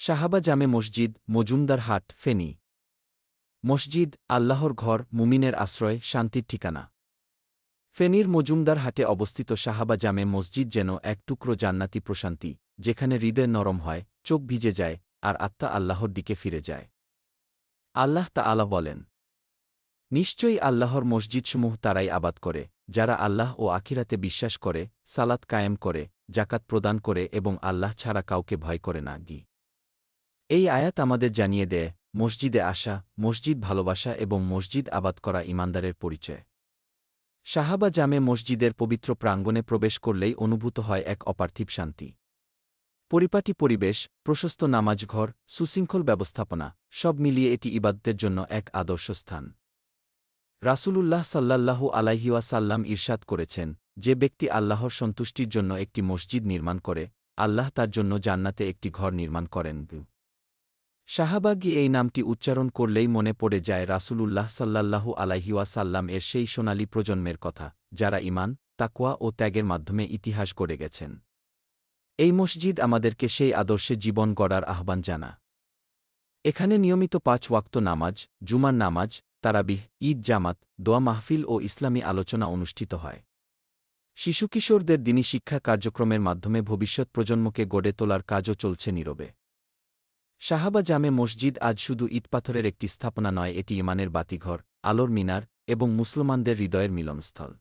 সাহাবা জামে মসজিদ, মজুমদার হাট, ফেনী। মসজিদ, আল্লাহর ঘর, মুমিনের আশ্রয়, শান্তির ঠিকানা। ফেনীর মজুমদার হাটে অবস্থিত সাহাবা জামে মসজিদ যেন এক টুকরো জান্নাতি প্রশান্তি, যেখানে হৃদয় নরম হয়, চোখ ভিজে যায়, আর আত্মা আল্লাহর দিকে ফিরে যায়। আল্লাহ তাআলা বলেন, নিশ্চয়ই আল্লাহর মসজিদসমূহ তারাই আবাদ করে, যারা আল্লাহ ও আখিরাতে বিশ্বাস করে, সালাত কায়েম করে, জাকাত প্রদান করে এবং আল্লাহ ছাড়া কাউকে ভয় করে না। এই আয়াত আমাদের জানিয়ে দেয়, মসজিদে আসা, মসজিদ ভালোবাসা এবং মসজিদ আবাদ করা ঈমানদারের পরিচয়। সাহাবা জামে মসজিদের পবিত্র প্রাঙ্গণে প্রবেশ করলেই অনুভূত হয় এক অপার্থিব শান্তি। পরিপাটি পরিবেশ, প্রশস্ত নামাজঘর, সুশৃঙ্খল ব্যবস্থাপনা, সব মিলিয়ে এটি ইবাদতের জন্য এক আদর্শ স্থান। রাসূলুল্লাহ সাল্লাল্লাহু আলাইহি ওয়াসাল্লাম ইরশাদ করেছেন, যে ব্যক্তি আল্লাহর সন্তুষ্টির জন্য একটি মসজিদ নির্মাণ করে, আল্লাহ তার জন্য জান্নাতে একটি ঘর নির্মাণ করেন। শাহাবাগী এই নামটি উচ্চারণ করলেই মনে পড়ে যায় রাসূলুল্লাহ সাল্লাল্লাহু আলাইহি ওয়াসাল্লাম এর সেই সোনালী প্রজন্মের কথা, যারা ঈমান, তাকওয়া ও ত্যাগের মাধ্যমে ইতিহাস গড়ে গেছেন। এই মসজিদ আমাদেরকে সেই আদর্শে জীবন গড়ার আহ্বান জানা। এখানে নিয়মিত ৫ ওয়াক্ত নামাজ, জুমার নামাজ, তারাবিহ, ঈদ জামাত, দোয়া মাহফিল ও ইসলামী আলোচনা অনুষ্ঠিত হয়। শিশু কিশোরদের দিনী শিক্ষা কার্যক্রমের মাধ্যমে ভবিষ্যৎ প্রজন্মকে গড়ে তোলার কাজও চলছে নীরবে। সাহাবা জামে মসজিদ আজ শুধু ইটপাথরের একটি স্থাপনা নয়, এটি ঈমানের বাতিঘর, আলোর মিনার এবং মুসলমানদের হৃদয়ের মিলনস্থল।